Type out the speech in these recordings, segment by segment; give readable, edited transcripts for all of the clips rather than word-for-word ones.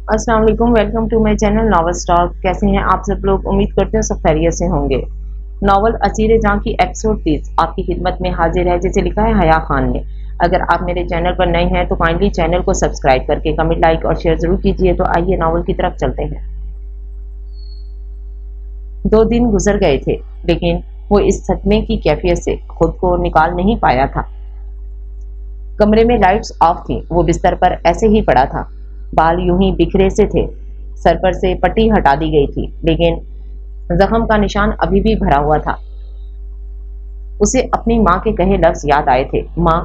अस्सलाम वालेकुम, welcome to my channel novel stock. कैसे हैं आप सब लोग? उम्मीद करते हैं सब खैरियत से होंगे। नॉवल असीर जहां की एपिसोड 30 आपकी खिदमत में हाजिर है, जिसे लिखा है हया खान ने। अगर आप मेरे चैनल पर नए हैं तो काइंडली चैनल को सब्सक्राइब करके कमेंट, लाइक और शेयर जरूर कीजिए। तो आइए नॉवल की तरफ चलते हैं। 2 दिन गुजर गए थे, लेकिन वो इस सदमे की कैफियत से खुद को निकाल नहीं पाया था। कमरे में लाइट्स ऑफ थी। वो बिस्तर पर ऐसे ही पड़ा था। बाल यूं ही बिखरे से थे। सर पर से पट्टी हटा दी गई थी, लेकिन जख्म का निशान अभी भी भरा हुआ था। उसे अपनी माँ के कहे लफ्ज याद आए थे। माँ,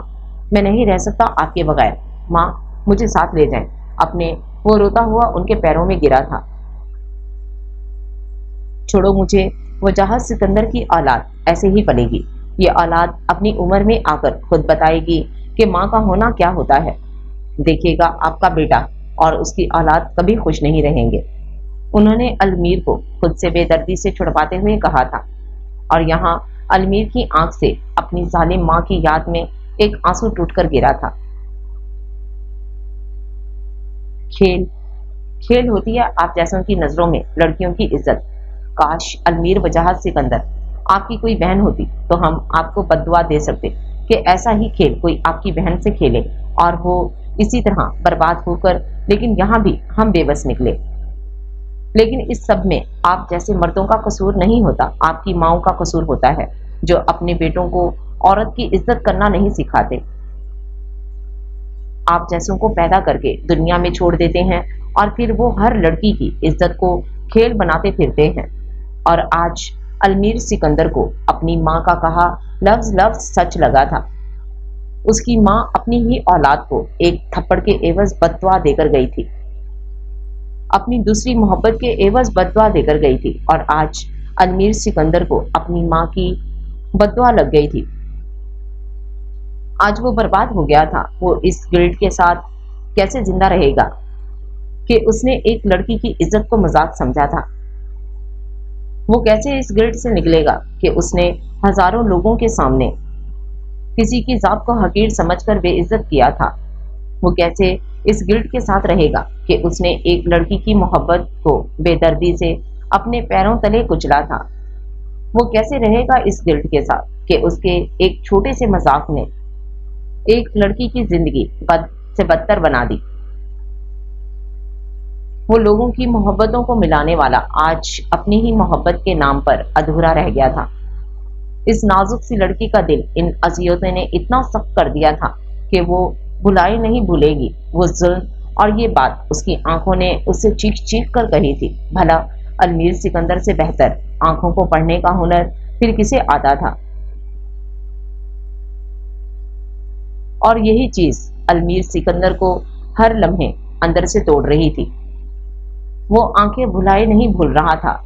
मैं नहीं रह सकता आपके बगैर। माँ, मुझे साथ ले जाएं। अपने वो रोता हुआ उनके पैरों में गिरा था। छोड़ो मुझे। वजाहत सिकंदर की औलाद ऐसे ही पलेगी। ये औलाद अपनी उम्र में आकर खुद बताएगी कि माँ का होना क्या होता है। देखिएगा, आपका बेटा और उसकी औलाद कभी खुश नहीं रहेंगे। उन्होंने अलमीर को खुद से बेदर्दी से छुड़वाते हुए कहा था, और यहाँ अलमीर की आंख से अपनी जालिम माँ की याद में एक आंसू टूटकर गिरा था। खेल खेल होती है आप जैसों की नजरों में लड़कियों की इज्जत। काश अलमीर वजाहत सिकंदर आपकी कोई बहन होती तो हम आपको बद्दुआ दे सकते कि ऐसा ही खेल कोई आपकी बहन से खेले और वो इसी तरह बर्बाद होकर, लेकिन यहाँ भी हम बेबस निकले। लेकिन इस सब में आप जैसे मर्दों का कसूर नहीं होता, आपकी माओं का कसूर होता है, जो अपने बेटों को औरत की इज्जत करना नहीं सिखाते। आप जैसों को पैदा करके दुनिया में छोड़ देते हैं और फिर वो हर लड़की की इज्जत को खेल बनाते फिरते हैं। और आज अलमीर सिकंदर को अपनी माँ का कहा लफ्ज लफ्ज सच लगा था। उसकी माँ अपनी ही औलाद को एक थप्पड़ के एवज बद्दुआ देकर गई थी, अपनी दूसरी मोहब्बत के एवज बद्दुआ देकर गई थी, और आज अलमीर सिकंदर को अपनी माँ की बद्दुआ लग गई थी। आज वो बर्बाद हो गया था। वो इस गिल्ट के साथ कैसे जिंदा रहेगा कि उसने एक लड़की की इज्जत को मजाक समझा था। वो कैसे इस गिल्ट से निकलेगा कि उसने हजारों लोगों के सामने किसी की जात को हकीर समझकर बेइज्जत किया था। वो कैसे इस गिल्ट के साथ रहेगा कि उसने एक लड़की की मोहब्बत को बेदर्दी से अपने पैरों तले कुचला था। वो कैसे रहेगा इस गिल्ट के साथ कि उसके एक छोटे से मजाक ने एक लड़की की जिंदगी बद से बदतर बना दी। वो लोगों की मोहब्बतों को मिलाने वाला आज अपनी ही मोहब्बत के नाम पर अधूरा रह गया था। इस नाजुक सी लड़की का दिल इन अजियतों ने इतना सख्त कर दिया था कि वो भुलाई नहीं भूलेगी वो जुल्म। और ये बात उसकी आंखों ने उससे चीख चीख कर कही थी। भला अलमीर सिकंदर से बेहतर आंखों को पढ़ने का हुनर फिर किसे आता था? और यही चीज अलमीर सिकंदर को हर लम्हे अंदर से तोड़ रही थी। वो आंखें भुलाए नहीं भूल रहा था।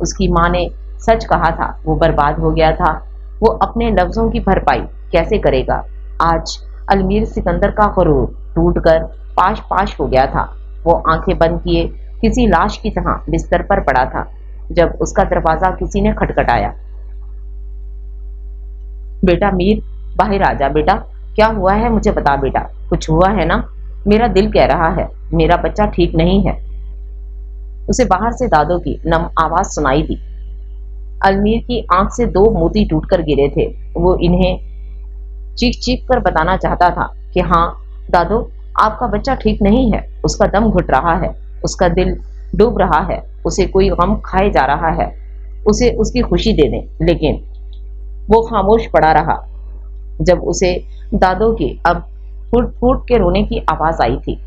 उसकी माँ ने सच कहा था, वो बर्बाद हो गया था। वो अपने लफ्जों की भरपाई कैसे करेगा? आज अलमीर सिकंदर का गुरूर टूटकर पाश पाश हो गया था। वो आंखें बंद किए किसी लाश की तरह बिस्तर पर पड़ा था जब उसका दरवाजा किसी ने खटखटाया। बेटा मीर, बाहर आ जा बेटा। क्या हुआ है मुझे बता बेटा। कुछ हुआ है ना? मेरा दिल कह रहा है मेरा बच्चा ठीक नहीं है। उसे बाहर से दादों की नम आवाज सुनाई दी। अलमीर की आंख से 2 मोती टूटकर गिरे थे। वो इन्हें चीख चीख कर बताना चाहता था कि हाँ दादो, आपका बच्चा ठीक नहीं है। उसका दम घुट रहा है, उसका दिल डूब रहा है, उसे कोई गम खाए जा रहा है। उसे उसकी खुशी दे दें। लेकिन वो खामोश पड़ा रहा जब उसे दादो की अब फूट फूट के रोने की आवाज आई थी।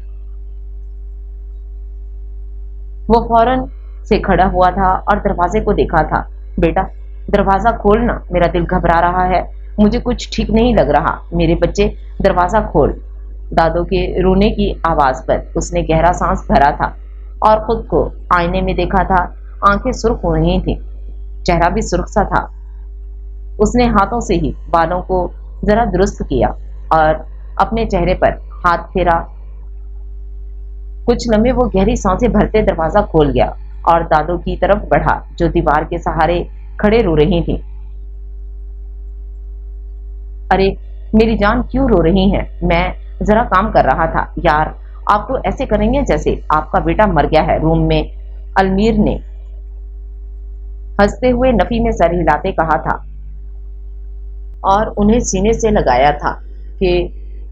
वो फौरन से खड़ा हुआ था और दरवाजे को देखा था। बेटा दरवाजा खोल ना, मेरा दिल घबरा रहा है, मुझे कुछ ठीक नहीं लग रहा। मेरे बच्चे दरवाजा खोल। दादो के रोने की आवाज पर उसने गहरा सांस भरा था और खुद को आईने में देखा था। आंखें सुर्ख हो रही थी, चेहरा भी सुर्ख सा था। उसने हाथों से ही बालों को जरा दुरुस्त किया और अपने चेहरे पर हाथ फेरा। कुछ लम्हे वो गहरी सांसें भरते दरवाजा खोल गया और दादो की तरफ बढ़ा, जो दीवार के सहारे खड़े रो रही थी। अरे मेरी जान क्यों रो रही है? मैं जरा काम कर रहा था यार, आप तो ऐसे करेंगे जैसे आपका बेटा मर गया है रूम में, अलमीर ने हंसते हुए नफी में सर हिलाते कहा था और उन्हें सीने से लगाया था कि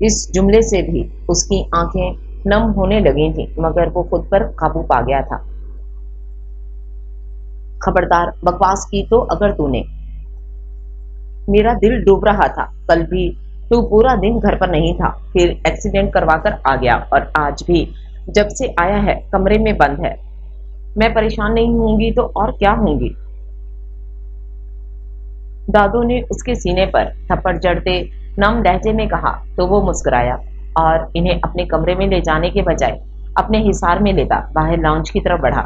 इस जुमले से भी उसकी आंखें नम होने लगी थीं, मगर वो खुद पर काबू पा गया था। खबरदार, बकवास की तो अगर तूने। मेरा दिल डूब रहा था, कल भी तू पूरा दिन घर पर नहीं था, फिर एक्सीडेंट करवाकर आ गया और आज भी जब से आया है कमरे में बंद है। मैं परेशान नहीं होंगी तो और क्या होंगी। दादू ने उसके सीने पर थप्पड़ जड़ते नम लहजे में कहा तो वो मुस्कुराया और इन्हें अपने कमरे में ले जाने के बजाय अपने हिसार में लेता बाहर लाउंज की तरफ बढ़ा।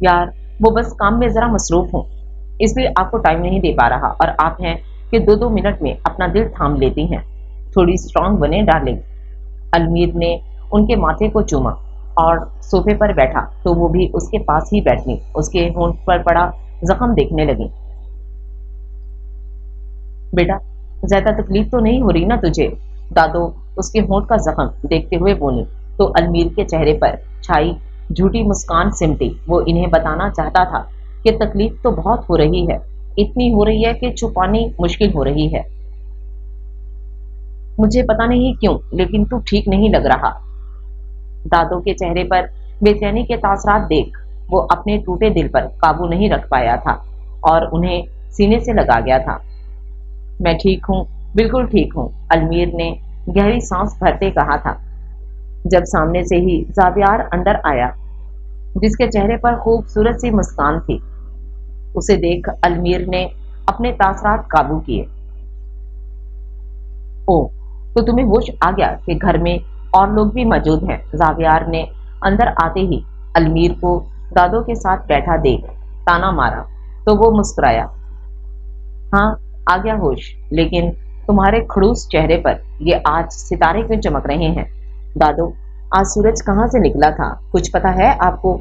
यार, वो बस काम में जरा मसरूफ हूं, इसलिए आपको टाइम नहीं दे पा रहा और आप हैं कि 2-2 मिनट में अपना दिल थाम लेती हैं। थोड़ी स्ट्रांग बने डार्लिंग। अलमीर ने उनके माथे को चूमा और सोफे पर बैठा तो वो भी उसके पास ही बैठी उसके होंठ पर पड़ा जख्म देखने लगी। बेटा, ज्यादा तकलीफ तो नहीं हो रही ना तुझे? दादो उसके होंठ का जख्म देखते हुए बोली तो अलमीर के चेहरे पर छाई झूठी मुस्कान सिमटी। वो इन्हें बताना चाहता था कि तकलीफ तो बहुत हो रही है, इतनी हो रही है कि छुपानी मुश्किल हो रही है। मुझे पता नहीं क्यों, लेकिन तू ठीक नहीं लग रहा। दादो के चेहरे पर बेचैनी के तासरात देख वो अपने टूटे दिल पर काबू नहीं रख पाया था और उन्हें सीने से लगा गया था। मैं ठीक हूँ, बिल्कुल ठीक हूँ, अलमीर ने गहरी सांस भरते कहा था जब सामने से ही जावियार अंदर आया जिसके चेहरे पर खूबसूरत सी मुस्कान थी। उसे देख अलमीर ने अपने तासरात काबू किए। ओ, तो तुम्हें होश आ गया कि घर में और लोग भी मौजूद हैं। जावियार ने अंदर आते ही अलमीर को दादो के साथ बैठा देख ताना मारा तो वो मुस्कुराया। हाँ, आ गया होश, लेकिन तुम्हारे खड़ूस चेहरे पर ये आज सितारे क्यों चमक रहे हैं? दादो, आज सूरज कहाँ से निकला था, कुछ पता है आपको?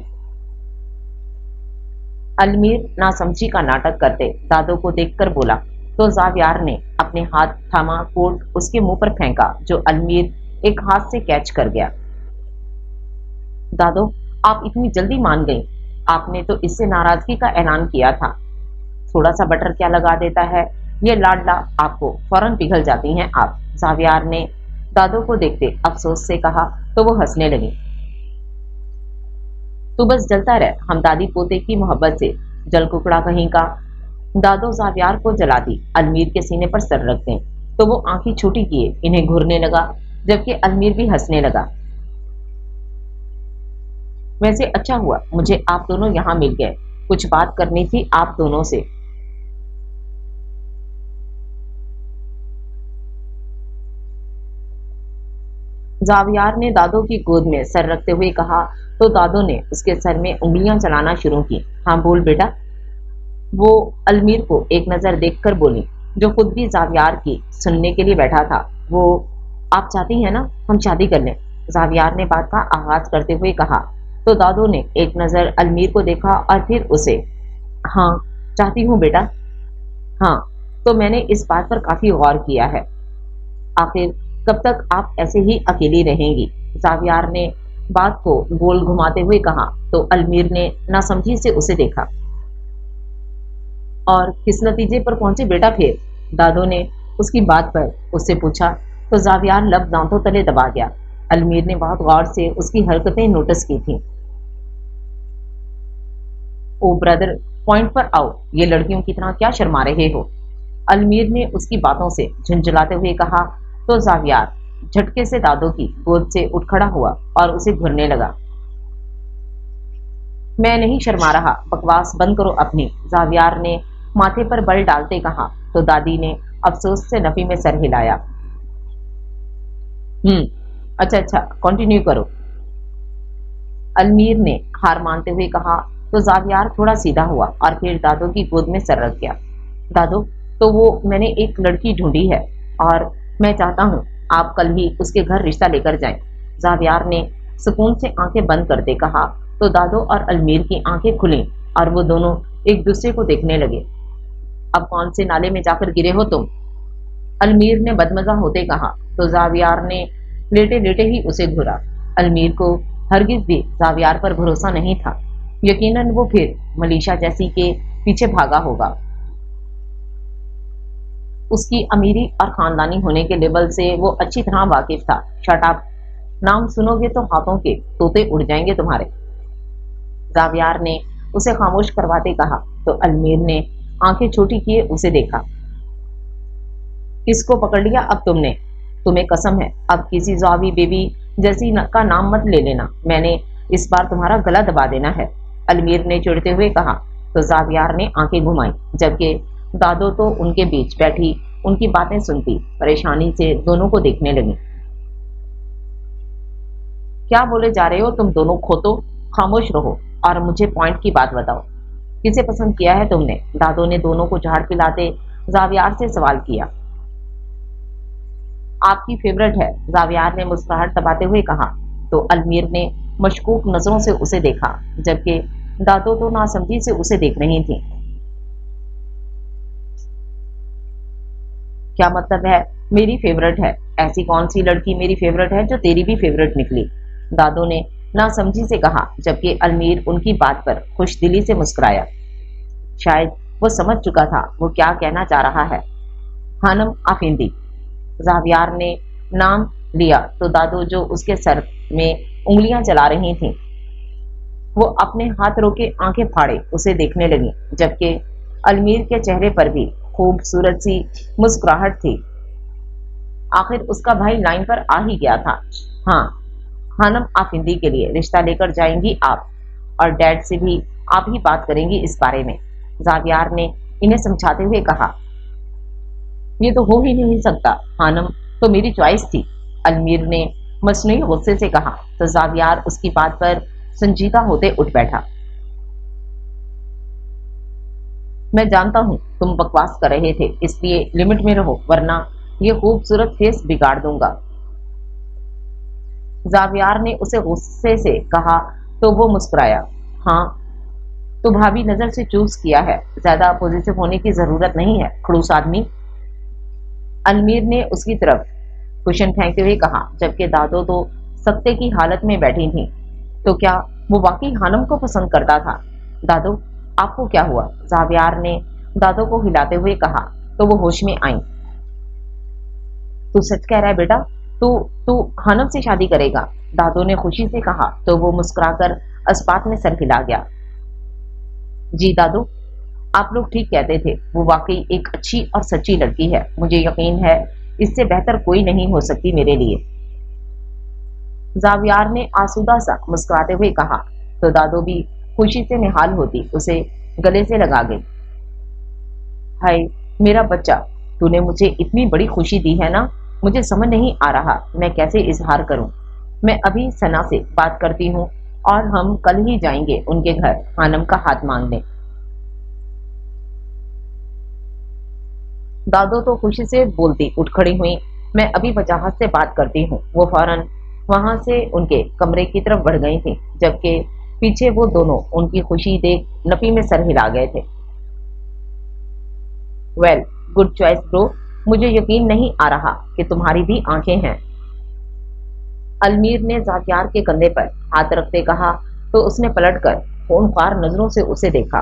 अलमीर नासमझी का नाटक करते दादो को देखकर बोला तो जावियार ने अपने हाथ थामा कोट उसके मुंह पर फेंका जो अलमीर एक हाथ से कैच कर गया। दादो, आप इतनी जल्दी मान गई? आपने तो इससे नाराजगी का ऐलान किया था। थोड़ा सा बटर क्या लगा देता है, ये लाडला आपको फौरन पिघल जाती हैं आप। जावियार ने दादो को देखते अफसोस से कहा तो वो हंसने लगी। तू बस जलता रह, हम दादी पोते की मोहब्बत से जल कुकड़ा कहीं का। दादो जावियार को जलाती अलमीर के सीने पर सर रख दें तो वो आंखें छोटी किए इन्हें घूरने लगा जबकि अलमीर भी हंसने लगा। वैसे अच्छा हुआ मुझे आप दोनों यहाँ मिल गए, कुछ बात करनी थी आप दोनों से। जावियार ने दादो की गोद में सर रखते हुए कहा तो दादो ने उसके सर में उंगलियां चलाना शुरू की। हाँ बोल बेटा। वो अलमीर को एक नजर देखकर बोली जो खुद भी जावियार की सुनने के लिए बैठा था। वो, आप चाहती हैं ना हम शादी कर लें? जावियार ने बात का आगाज करते हुए कहा तो दादो ने एक नजर अलमीर को देखा और फिर उसे। हाँ, चाहती हूँ बेटा। हाँ, तो मैंने इस बात पर काफी गौर किया है। आखिर कब तक आप ऐसे ही अकेली रहेंगी? जावियार ने बात को गोल घुमाते हुए कहा तो अलमीर ने नासमझी से उसे देखा। और किस नतीजे पर पहुंचे बेटा फिर? दादो ने उसकी बात पर उससे पूछा तो जावियार लब दांतों तले दबा गया। अलमीर ने बहुत गौर से उसकी हरकतें नोटिस की थी। ओ ब्रदर, पॉइंट पर आओ, ये लड़कियों की तरह क्या शर्मा रहे हो? अलमीर ने उसकी बातों से झुंझुलाते हुए कहा तो जावियार झटके से दादो की गोद से उठ खड़ा हुआ और उसे घूरने लगा। मैं नहीं शर्मा रहा, बकवास बंद करो अपनी। जावियार ने माथे पर बल डालते कहा तो दादी ने अफसोस से नफी में सर हिलाया। अच्छा अच्छा, कंटिन्यू करो, अलमीर ने हार मानते हुए कहा तो जावियार थोड़ा सीधा हुआ और फिर दादो की गोद में सर रख गया। दादो, तो वो मैंने एक लड़की ढूंढी है और मैं चाहता हूँ आप कल ही उसके घर रिश्ता लेकर जाएं। जावियार ने सुकून से आंखें बंद करते कहा तो दादो और अलमीर की आंखें खुली और वो दोनों एक दूसरे को देखने लगे। अब कौन से नाले में जाकर गिरे हो तुम? अलमीर ने बदमजा होते कहा तो जावियार ने लेटे लेटे ही उसे घूरा। अलमीर को हरगिज भी जावियार पर भरोसा नहीं था। यकीनन वो फिर मलीशा जैसी के पीछे भागा होगा। उसकी अमीरी और खानदानी होने के लेवल से वो अच्छी तरह वाकिफ था। शट अप, नाम सुनोगे तो हाथों के तोते उड़ जाएंगे तुम्हारे। जावियार ने उसे खामोश करवाते कहा तो अलमीर ने आंखें छोटी किए उसे देखा। किसको पकड़ लिया अब तुमने? तुम्हें कसम है अब किसी ज़ावी बेबी जैसी का नाम मत ले लेना। मैंने इस बार तुम्हारा गला दबा देना है, अलमीर ने चिढ़ते हुए कहा। तो जावियार ने आंखें घुमाई, जबकि दादो तो उनके बीच बैठी उनकी बातें सुनती परेशानी से दोनों को देखने लगी। क्या बोले जा रहे हो तुम दोनों खोतो? खामोश रहो और मुझे पॉइंट की बात बताओ। किसे पसंद किया है तुमने? दादो ने दोनों को झाड़ पिलाते जावियार से सवाल किया। आपकी फेवरेट है, जावियार ने मुस्कुराहट दबाते हुए कहा। तो अलमीर ने मशकूक नजरों से उसे देखा, जबकि दादो तो नासमझी से उसे देख रही थी। क्या मतलब है मेरी फेवरेट है? ऐसी कौन सी लड़की मेरी फेवरेट है जो तेरी भी फेवरेट निकली? दादो ने नासमझी से कहा, जबकि अलमीर उनकी बात पर खुशदिली से मुस्कुराया। शायद वो समझ चुका था वो क्या कहना चाह रहा है। हानम आफिंदी। जावियार ने नाम लिया तो दादो जो उसके सर में उंगलियां चला रही थीं, वो अपने हाथ रोके आंखें फाड़े उसे देखने लगी, जबकि अलमीर के चेहरे पर भी खूबसूरत सी मुस्कुराहट थी। आखिर उसका भाई लाइन पर आ ही गया था। हाँ, हानम आफिंदी के लिए रिश्ता लेकर जाएंगी आप, और डैड से भी आप ही बात करेंगी इस बारे में, जावियार ने इन्हें समझाते हुए कहा। ये तो हो ही नहीं सकता, हानम तो मेरी चॉइस थी, अलमीर ने मसनूई गुस्से से कहा। तो जावियार उसकी बात पर संजीदा होते उठ बैठा। मैं जानता हूं तुम बकवास कर रहे थे, इसलिए लिमिट में रहो वरना ये खूबसूरत फेस बिगाड़ दूंगा। जावियार ने उसे गुस्से से कहा तो वो मुस्कुराया। हाँ, तो भाभी नजर से चूज किया है, ज्यादा पॉजिटिव होने की जरूरत नहीं है खड़ूस आदमी, अलमीर ने उसकी तरफ कुशन फेंकते हुए कहा, जबकि दादो तो सत्ते की हालत में बैठी थी। तो क्या वो वाकई हानम को पसंद करता था? दादो, आपको क्या हुआ? जावियार ने दादो को हिलाते हुए कहा तो वो होश में आई। तू सच कह रहा है बेटा? तू हानम से शादी करेगा? दादो ने खुशी से कहा तो वो मुस्कुराकर अस्पात में सर हिला गया। जी दादो, आप लोग ठीक कहते थे, वो वाकई एक अच्छी और सच्ची लड़की है, मुझे यकीन है इससे बेहतर कोई नहीं हो सकती मेरे लिए, जावियार ने आसूदा सा मुस्कुराते हुए कहा। तो दादो भी खुशी से निहाल होती उसे गले से लगा गई। हाय मेरा बच्चा, तूने मुझे इतनी बड़ी खुशी दी है ना, मुझे समझ नहीं आ रहा मैं कैसे इजहार करूं। मैं अभी सना से बात करती हूँ और हम कल ही जाएंगे उनके घर हानम का हाथ मांगने। दादो तो खुशी से बोलती उठ खड़ी हुई। मैं अभी वजाहत से बात करती हूँ। वो फौरन वहां से उनके कमरे की तरफ बढ़ गई थी, जबकि पीछे वो दोनों उनकी खुशी देख नफी में सर हिला गए थे। वेल, गुड चॉइस ब्रो, मुझे यकीन नहीं आ रहा कि तुम्हारी भी आंखें हैं, अलमीर ने जावियार के कंधे पर हाथ रखते कहा। तो उसने पलटकर खूनख्वार नजरों से उसे देखा।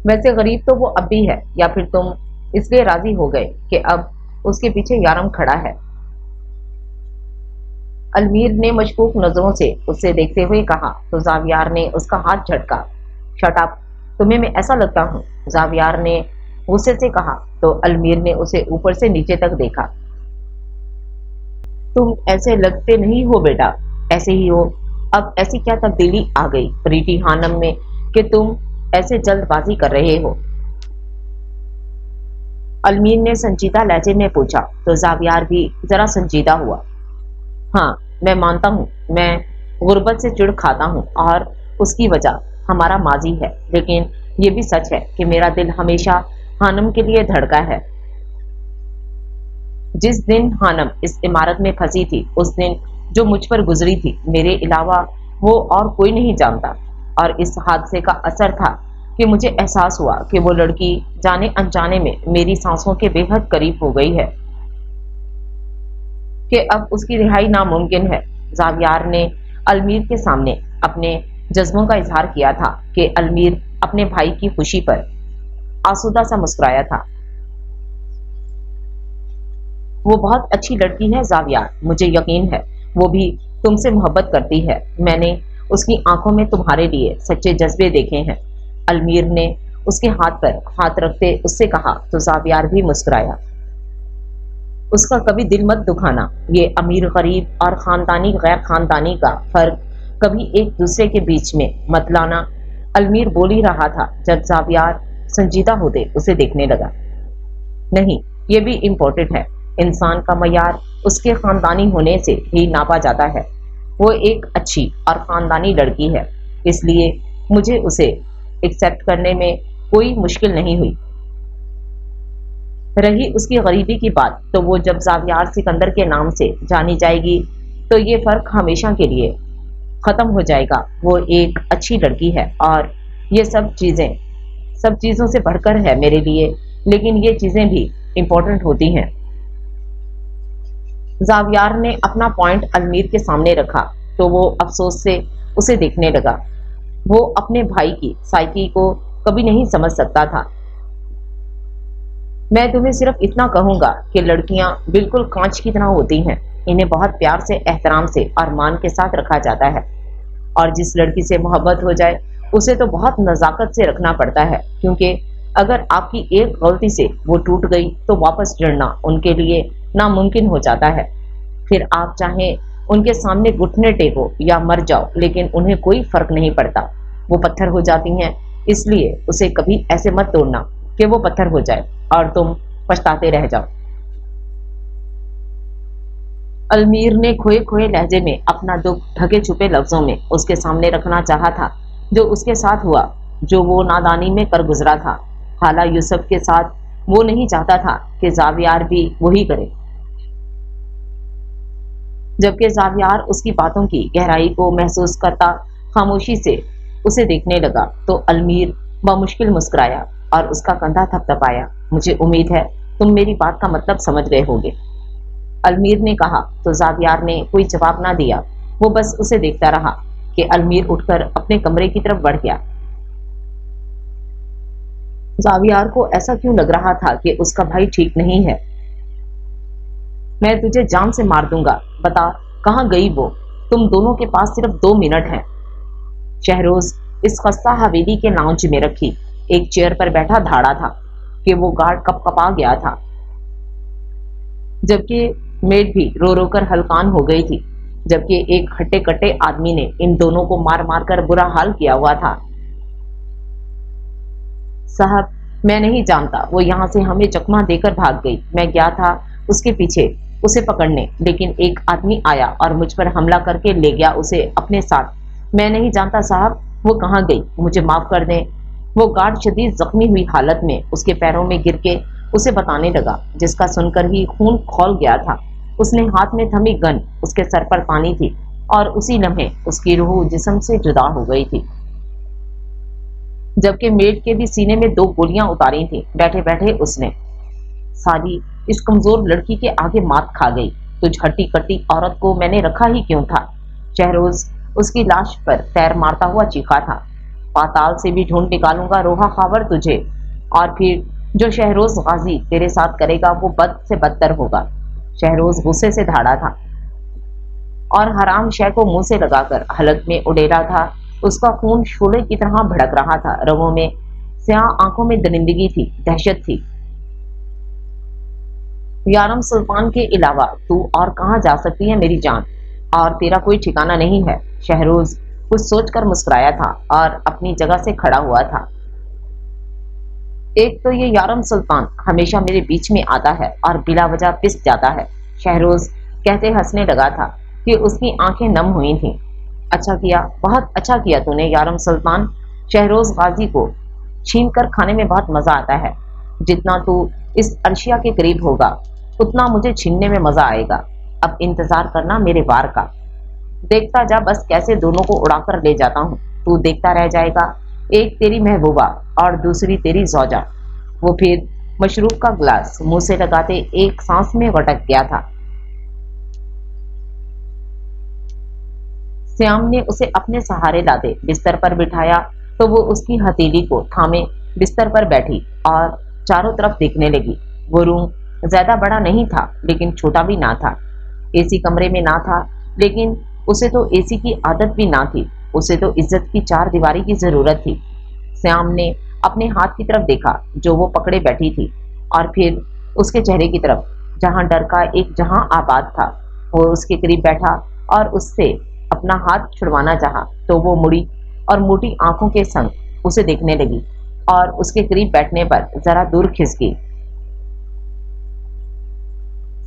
वैसे गरीब तो वो अब भी है, या फिर तुम इसलिए राजी हो गए कि अब उसके पीछे यारम खड़ा है? अलमीर ने मशकूक नजरों से उसे देखते हुए कहा। तो जावियार ने उसका हाथ झटका। शट अप, तुम्हें मैं ऐसा लगता हूँ, जावियार ने गुस्से से कहा। तो अलमीर ने उसे ऊपर से नीचे तक देखा। तुम ऐसे लगते नहीं हो बेटा, ऐसे ही हो। अब ऐसी क्या तब्दीली आ गई प्रीति हानम में कि तुम ऐसे जल्दबाजी कर रहे हो? अलमीर ने संजीदा लहजे में पूछा। तो जावियार भी जरा संजीदा हुआ। हाँ, मैं मानता हूँ मैं गुर्बत से चिढ़ खाता हूँ और उसकी वजह हमारा माजी है, लेकिन ये भी सच है कि मेरा दिल हमेशा हानम के लिए धड़का है। जिस दिन हानम इस इमारत में फंसी थी, उस दिन जो मुझ पर गुजरी थी, मेरे अलावा वो और कोई नहीं जानता, और इस हादसे का असर था कि मुझे एहसास हुआ कि वो लड़की जाने अनजाने में मेरी सांसों के बेहद करीब हो गई है। کہ اب اس کی رہائی ناممکن ہے۔ زاویار نے المیر کے سامنے اپنے جذبوں کا اظہار کیا تھا کہ المیر اپنے بھائی کی خوشی پر آسودہ سا مسکرایا تھا۔ وہ بہت اچھی لڑکی ہے زاویار، مجھے یقین ہے وہ بھی تم سے محبت کرتی ہے۔ میں نے اس کی آنکھوں میں تمہارے لیے سچے جذبے دیکھے ہیں۔ المیر نے اس کے ہاتھ پر ہاتھ رکھتے اس سے کہا تو زاویار بھی مسکرایا۔ اس کا کبھی دل مت دکھانا، یہ امیر غریب اور خاندانی غیر خاندانی کا فرق کبھی ایک دوسرے کے بیچ میں مت لانا، المیر بول ہی رہا تھا جب زاویار سنجیدہ ہوتے اسے دیکھنے لگا۔ نہیں، یہ بھی امپورٹنٹ ہے، انسان کا معیار اس کے خاندانی ہونے سے ہی ناپا جاتا ہے۔ وہ ایک اچھی اور خاندانی لڑکی ہے، اس لیے مجھے اسے ایکسپٹ کرنے میں کوئی مشکل نہیں ہوئی۔ رہی اس کی غریبی کی بات، تو وہ جب زاویار سکندر کے نام سے جانی جائے گی تو یہ فرق ہمیشہ کے لیے ختم ہو جائے گا۔ وہ ایک اچھی لڑکی ہے اور یہ سب چیزوں سے بڑھ کر ہے میرے لیے، لیکن یہ چیزیں بھی امپورٹنٹ ہوتی ہیں۔ زاویار نے اپنا پوائنٹ المیر کے سامنے رکھا تو وہ افسوس سے اسے دیکھنے لگا۔ وہ اپنے بھائی کی سائیکی کو کبھی نہیں سمجھ سکتا تھا۔ میں تمہیں صرف اتنا کہوں گا کہ لڑکیاں بالکل کانچ کی طرح ہوتی ہیں، انہیں بہت پیار سے، احترام سے اور مان کے ساتھ رکھا جاتا ہے، اور جس لڑکی سے محبت ہو جائے اسے تو بہت نزاکت سے رکھنا پڑتا ہے، کیونکہ اگر آپ کی ایک غلطی سے وہ ٹوٹ گئی تو واپس جڑنا ان کے لیے ناممکن ہو جاتا ہے۔ پھر آپ چاہیں ان کے سامنے گھٹنے ٹیکو یا مر جاؤ، لیکن انہیں کوئی فرق نہیں پڑتا، وہ پتھر ہو جاتی ہیں۔ اس لیے اسے کبھی ایسے مت توڑنا کہ وہ پتھر ہو جائے اور تم پچھتاتے رہ جاؤ۔ المیر نے کھوئے کھوئے لہجے میں اپنا دکھ ڈھکے چھپے لفظوں میں اس کے سامنے رکھنا چاہا تھا، جو اس کے ساتھ ہوا، جو وہ نادانی میں کر گزرا تھا۔ خالہ یوسف کے ساتھ وہ نہیں چاہتا تھا کہ زاویار بھی وہی کرے۔ جبکہ زاویار اس کی باتوں کی گہرائی کو محسوس کرتا خاموشی سے اسے دیکھنے لگا تو المیر بمشکل مسکرایا اور اس کا کندھا تھپ تھپایا۔ مجھے امید ہے تم میری بات کا مطلب سمجھ گئے ہوگے، المیر نے کہا تو زاویار نے کوئی جواب نہ دیا، وہ بس اسے دیکھتا رہا کہ المیر اٹھ کر اپنے کمرے کی طرف بڑھ گیا۔ زاویار کو ایسا کیوں لگ رہا تھا کہ اس کا بھائی ٹھیک نہیں ہے؟ میں تجھے جان سے مار دوں گا، بتا کہاں گئی وہ؟ تم دونوں کے پاس صرف 2 منٹ ہیں۔ شہروز اس خستہ حویلی کے لاؤنج میں رکھی ایک چیئر پر بیٹھا دھاڑا تھا کہ وہ گارڈ کپ کپا گیا تھا، جبکہ میڈ بھی رو رو کر ہلکان ہو گئی تھی، جبکہ ایک ہٹے کٹے آدمی نے ان دونوں کو مار مار کر برا حال کیا ہوا تھا۔ صاحب، میں نہیں جانتا، وہ یہاں سے ہمیں چکما دے کر بھاگ گئی، میں گیا تھا اس کے پیچھے اسے پکڑنے، لیکن ایک آدمی آیا اور مجھ پر حملہ کر کے لے گیا اسے اپنے ساتھ۔ میں نہیں جانتا صاحب وہ کہاں گئی، مجھے معاف کر دیں۔ وہ گارڈ شدید زخمی ہوئی حالت میں اس کے پیروں میں گر کے اسے بتانے لگا، جس کا سن کر ہی خون کھول گیا تھا۔ اس نے ہاتھ میں تھمی گن اس کے سر پر تانی تھی اور اسی لمحے اس کی روح جسم سے جدا ہو گئی تھی، جبکہ میڈ کے بھی سینے میں 2 گولیاں اتاری تھیں۔ بیٹھے بیٹھے اس نے، سالی اس کمزور لڑکی کے آگے مات کھا گئی، تجھ ہٹی کٹی عورت کو میں نے رکھا ہی کیوں تھا؟ شہروز اس کی لاش پر تیر مارتا ہوا چیخا تھا۔ پاتال سے بھی ڈھونڈ نکالوں گا روحا خاور تجھے، اور پھر جو شہروز غازی تیرے ساتھ کرے گا وہ بد سے بدتر ہوگا۔ شہروز غصے سے دھاڑا تھا اور حرام شے کو منہ سے لگا کر حلق میں اڈیلا تھا۔ اس کا خون شعلے کی طرح بھڑک رہا تھا، رگوں میں سیاہ، آنکھوں میں درندگی تھی، دہشت تھی۔ یارم سلطان کے علاوہ تو اور کہاں جا سکتی ہے میری جان، اور تیرا کوئی ٹھکانہ نہیں ہے۔ شہروز کچھ سوچ کر مسکرایا تھا اور اپنی جگہ سے کھڑا ہوا تھا۔ ایک تو یہ یارم سلطان ہمیشہ میرے بیچ میں آتا ہے اور بلا وجہ پس جاتا ہے، شہروز کہتے ہنسنے لگا تھا کہ اس کی آنکھیں نم ہوئی تھیں۔ اچھا کیا، بہت اچھا کیا تو نے یارم سلطان، شہروز غازی کو چھین کر کھانے میں بہت مزہ آتا ہے۔ جتنا تو اس ارشیا کے قریب ہوگا اتنا مجھے چھیننے میں مزہ آئے گا۔ اب انتظار کرنا میرے وار کا، دیکھتا جا بس کیسے دونوں کو اڑا کر لے جاتا ہوں، تو دیکھتا رہ جائے گا، ایک تیری محبوبہ اور دوسری تیری زوجہ۔ وہ پھر مشروب کا گلاس منہ سے لگاتے ایک سانس میں وٹک گیا تھا۔ श्याम ने उसे अपने सहारे लाते बिस्तर पर बिठाया तो वो उसकी हथेली को थामे बिस्तर पर बैठी और चारों तरफ देखने लगी। वो रूम ज्यादा बड़ा नहीं था लेकिन छोटा भी ना था। एसी कमरे में ना था लेकिन उसे तो एसी की आदत भी ना थी। उसे तो इज्जत की चार दीवारी की जरूरत थी। श्याम ने अपने हाथ की तरफ देखा जो वो पकड़े बैठी थी और फिर उसके चेहरे की तरफ जहां डर का एक जहां आबाद था। वो उसके करीब बैठा और उससे अपना हाथ छुड़वाना चाहा तो वो मुड़ी और मोटी आंखों के संग उसे देखने लगी और उसके करीब बैठने पर जरा दूर खिसकी।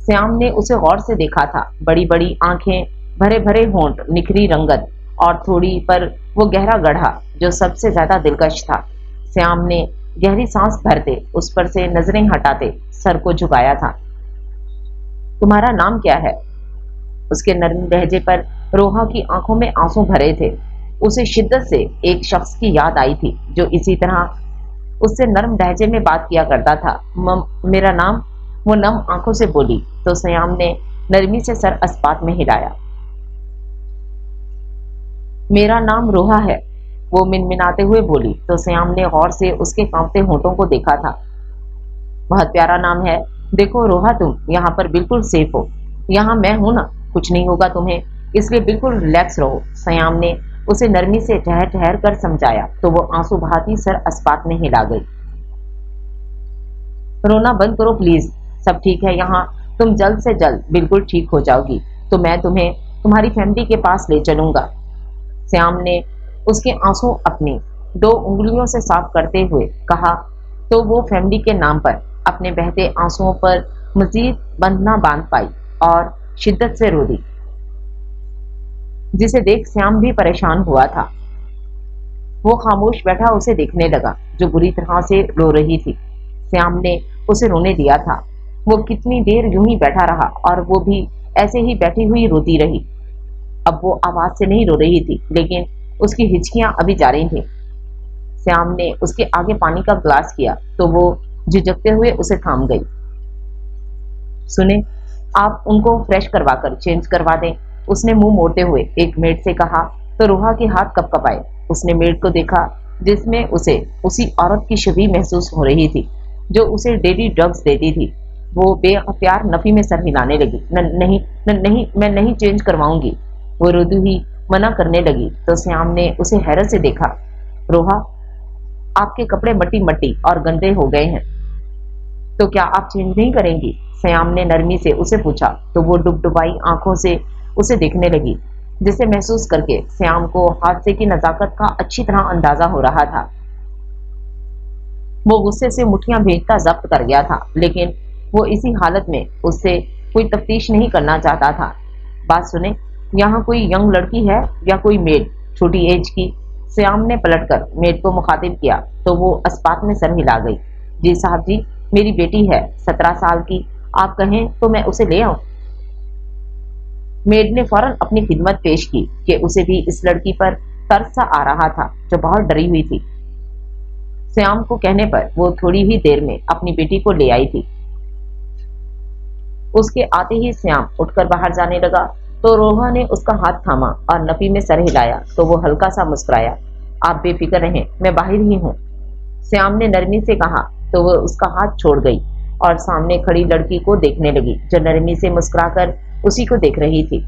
श्याम ने उसे गौर से देखा था। बड़ी बड़ी आंखें, भरे भरे होंठ, निखरी रंगत और थोड़ी पर वो गहरा गढ़ा जो सबसे ज्यादा दिलकश था। श्याम ने गहरी सांस भरते उस पर से नजरें हटाते सर को झुकाया था। तुम्हारा नाम क्या है? उसके नरम लहजे पर रोहा की आंखों में आंसू भरे थे। उसे शिद्दत से एक शख्स की याद आई थी जो इसी तरह उससे नरम लहजे में बात किया करता था। मेरा नाम, वो नम आंखों से बोली तो श्याम ने नरमी से सर अस्पात में हिलाया। मेरा नाम रोहा है, वो मिनमिनाते हुए बोली तो श्याम ने गौर से उसके कांपते होंठों को देखा था। बहुत प्यारा नाम है। देखो रोहा, तुम यहाँ पर बिल्कुल सेफ हो। यहाँ मैं हूं ना, कुछ नहीं होगा तुम्हें, इसलिए बिल्कुल रिलैक्स रहो। श्याम ने उसे नरमी से ठहर ठहर कर समझाया तो वो आंसू बहाती सर अस्पात में हिला गई। रोना बंद करो प्लीज, सब ठीक है यहाँ, तुम जल्द से जल्द बिल्कुल ठीक हो जाओगी तो मैं तुम्हें तुम्हारी फैमिली के पास ले चलूंगा। श्याम ने उसके आंसू अपनी 2 उंगलियों से साफ करते हुए कहा तो वो फैमिली के नाम पर अपने बहते आंसुओं पर मजीद बंद ना बांध पाई और शिद्दत से रो दी, जिसे देख श्याम भी परेशान हुआ था। वो खामोश बैठा उसे देखने लगा जो बुरी तरह से रो रही थी। श्याम ने उसे रोने दिया था। वो कितनी देर यूं ही बैठा रहा और वो भी ऐसे ही बैठी हुई रोती रही। अब वो आवाज से नहीं रो रही थी लेकिन उसकी हिचकियां अभी जारी थी। श्याम ने उसके आगे पानी का ग्लास किया तो वो झिझकते हुए उसे थाम गई। सुने, आप उनको फ्रेश करवाकर चेंज करवा दें, उसने मुंह मोड़ते हुए एक मेड से कहा तो रोहा के हाथ कपकपाए। उसने मेड को देखा जिसमें उसे उसी औरत की छवि महसूस हो रही थी जो उसे डेली ड्रग्स देती थी। वो बेअख्तियार नफी में सर हिलाने लगी। नहीं, मैं नहीं चेंज करवाऊंगी, वो रोती हुई मना करने लगी तो श्याम ने उसे हैरत से देखा। रोहा, आपके कपड़े मट्टी मट्टी और गंदे हो गए हैं तो क्या आप चेंज नहीं करेंगी? श्याम ने नरमी से उसे पूछा तो वो डुबडुबाई आंखों से उसे देखने लगी, जिसे महसूस करके श्याम को हादसे की नजाकत का अच्छी तरह अंदाजा हो रहा था। वो गुस्से से मुठ्ठियां भेजता जब्त कर गया था लेकिन वो इसी हालत में उससे कोई तफ्तीश नहीं करना चाहता था। बात सुने, यहाँ कोई यंग लड़की है या कोई मेड छोटी एज की? श्याम ने पलटकर मेड को मुखातिब किया तो वो अस्पात में सर हिला गई। जी साहब जी, मेरी बेटी है 17 साल की, आप कहें तो मैं उसे ले आऊं? मेड ने फौरन अपनी खिदमत पेश की कि उसे भी इस लड़की पर तरस सा आ रहा था जो बहुत डरी हुई थी। श्याम को कहने पर वो थोड़ी ही देर में अपनी बेटी को ले आई थी। उसके आते ही श्याम उठकर बाहर जाने लगा तो रोहा ने उसका हाथ थामा और नफी में सर हिलाया तो वो हल्का सा मुस्कुराया। आप बेफिक्र रहें, मैं बाहर ही हूँ, श्याम ने नरमी से कहा तो वो उसका हाथ छोड़ गई और सामने खड़ी लड़की को देखने लगी जो नरमी से मुस्कुराकर उसी को देख रही थी।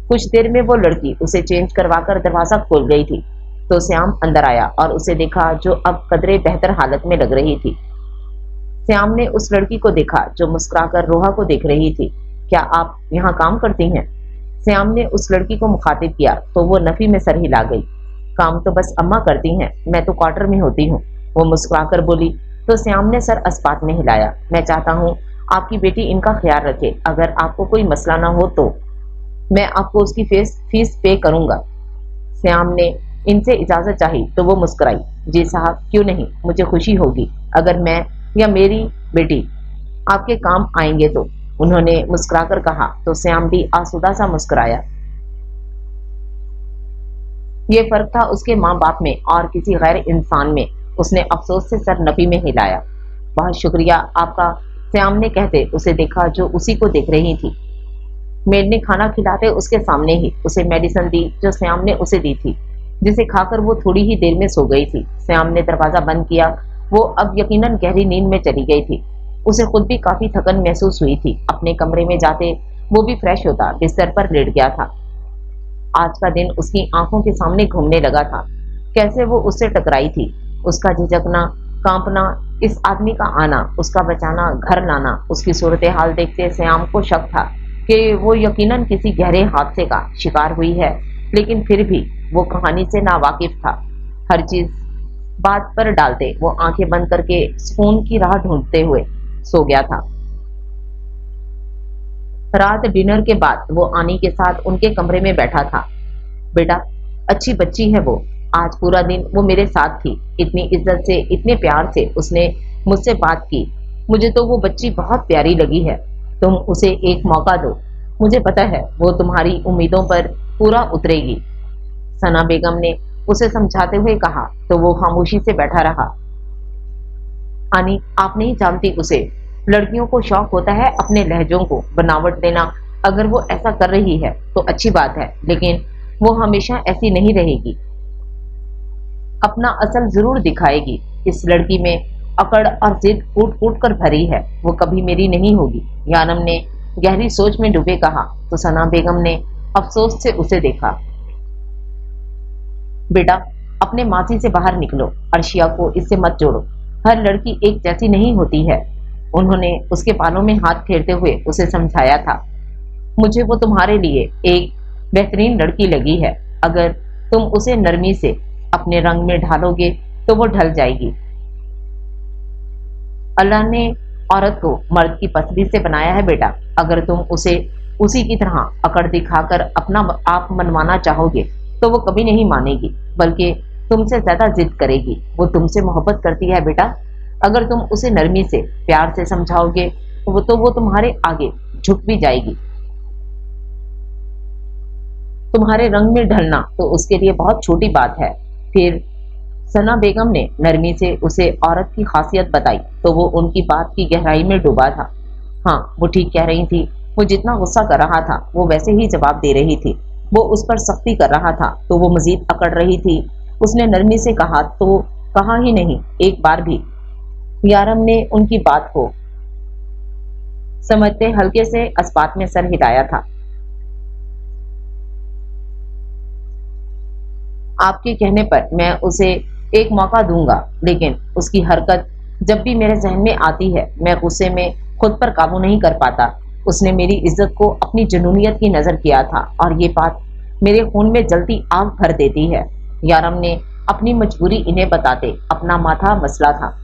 कुछ देर में वो लड़की उसे चेंज करवाकर दरवाजा खोल गई थी तो श्याम अंदर आया और उसे देखा जो अब कदरे बेहतर हालत में लग रही थी। श्याम ने उस लड़की को देखा जो मुस्कुराकर रोहा को देख रही थी। क्या आप यहाँ काम करती हैं? श्याम ने उस लड़की को मुखातिब किया तो वो नफी में सर हिला गई। काम तो बस अम्मा करती हैं, मैं तो क्वार्टर में होती हूँ, वो मुस्कुराकर बोली तो श्याम ने सर अस्पात में हिलाया। मैं चाहता हूँ आपकी बेटी इनका ख्याल रखे, अगर आपको कोई मसला ना हो तो मैं आपको उसकी फीस पे करूंगा। श्याम ने इनसे इजाजत चाही तो वो मुस्कुराई। जी साहब, क्यों नहीं, मुझे खुशी होगी अगर मैं या मेरी बेटी आपके काम आएंगे तो, उन्होंने मुस्कुराकर कहा तो श्याम भी आसूदा सा मुस्कुराया। ये फर्क था उसके माँ बाप में और किसी गैर इंसान में। उसने अफसोस से सर नफी में हिलाया। बहुत शुक्रिया आपका, श्याम ने कहते उसे देखा जो उसी को देख रही थी। मेड ने खाना खिलाते उसके सामने ही उसे मेडिसिन दी जो श्याम ने उसे दी थी, जिसे खाकर वो थोड़ी ही देर में सो गई थी। श्याम ने दरवाजा बंद किया। वो अब यकीनन गहरी नींद में चली गई थी। उसे खुद भी काफी थकन महसूस हुई थी। अपने कमरे में जाते वो भी फ्रेश होता बिस्तर पर लेट गया था। आज का दिन उसकी आंखों के सामने घूमने लगा था। कैसे वो उससे टकराई थी, उसका झिझकना, कांपना, इस आदमी का आना, उसका बचाना, घर लाना। उसकी सूरत हाल देखते श्याम को शक था कि वो यकीनन किसी गहरे हादसे का शिकार हुई है, लेकिन फिर भी वो कहानी से नावाकिफ था। हर चीज बात पर डालते वो आंखें बंद करके सुकून की राह ढूंढते हुए सो गया था। रात डिनर के बाद वो आनी के साथ उनके कमरे में बैठा था। बेटा, अच्छी बच्ची है वो। आज पूरा दिन वो मेरे साथ थी। इतनी इज्जत से, इतने प्यार से उसने मुझसे बात की। मुझे तो वो बच्ची बहुत प्यारी लगी है। तुम उसे एक मौका दो। मुझे पता है वो तुम्हारी उम्मीदों पर पूरा उतरेगी। सना बेगम ने उसे समझाते हुए कहा तो वो खामोशी से बैठा रहा। आनी, आप नहीं जानती उसे। लड़कियों को शौक होता है अपने लहजों को बनावट देना। अगर वो ऐसा कर रही है तो अच्छी बात है, लेकिन वो हमेशा ऐसी नहीं रहेगी। अपना असल जरूर दिखाएगी। इस लड़की में अकड़ और जिद कूट कूट कर भरी है। वो कभी मेरी नहीं होगी। यानम ने गहरी सोच में डूबे कहा तो सना बेगम ने अफसोस से उसे देखा। बेटा, अपने मासी से बाहर निकलो। अर्शिया को इससे मत जोड़ो। हर लड़की एक जैसी नहीं होती है। उन्होंने उसके बालों में हाथ फेरते हुए उसे समझाया था। मुझे वो तुम्हारे लिए एक बेहतरीन लड़की लगी है। अगर तुम उसे नरमी से अपने रंग में ढालोगे तो वो ढल जाएगी। अल्लाह ने औरत को मर्द की पसली से बनाया है बेटा। अगर तुम उसे उसी की तरह अकड़ दिखाकर अपना आप मनवाना चाहोगे तो वो कभी नहीं मानेगी, बल्कि तुमसे ज्यादा जिद करेगी। वो तुमसे मोहब्बत करती है बेटा। अगर तुम उसे नरमी से, प्यार से समझाओगे वो तुम्हारे आगे झुक भी जाएगी। तुम्हारे रंग में ढलना तो उसके लिए बहुत छोटी बात है। फिर सना बेगम ने नरमी से उसे औरत की खासियत बताई तो वो उनकी बात की गहराई में डूबा था। हाँ, वो ठीक कह रही थी। वो जितना गुस्सा कर रहा था वो वैसे ही जवाब दे रही थी। वो उस पर सख्ती कर रहा था तो वो मजीद अकड़ रही थी। उसने नरमी से कहा तो कहा ही नहीं एक बार भी। यारम ने उनकी बात को समझते हल्के से अस्पात में सर हिलाया था। आपके कहने पर मैं उसे एक मौका दूंगा, लेकिन उसकी हरकत जब भी मेरे जहन में आती है मैं गुस्से में खुद पर काबू नहीं कर पाता। उसने मेरी इज्जत को अपनी जुनूनियत की नजर किया था और ये बात मेरे खून में जलती आग भर देती है। यारम ने अपनी मजबूरी इन्हें बताते अपना माथा मसला था।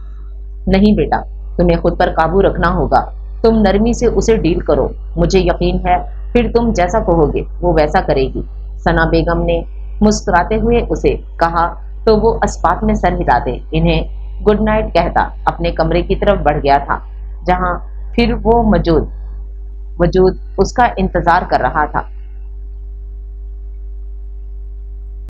नहीं बेटा, तुम्हें खुद पर काबू रखना होगा। तुम नरमी से उसे डील करो। मुझे यकीन है फिर तुम जैसा कहोगे वो वैसा करेगी। सना बेगम ने मुस्कुराते हुए उसे कहा तो वो अस्पात में सर हिलाते इन्हें गुड नाइट कहता अपने कमरे की तरफ बढ़ गया था, जहां फिर वो वजूद उसका इंतजार कर रहा था।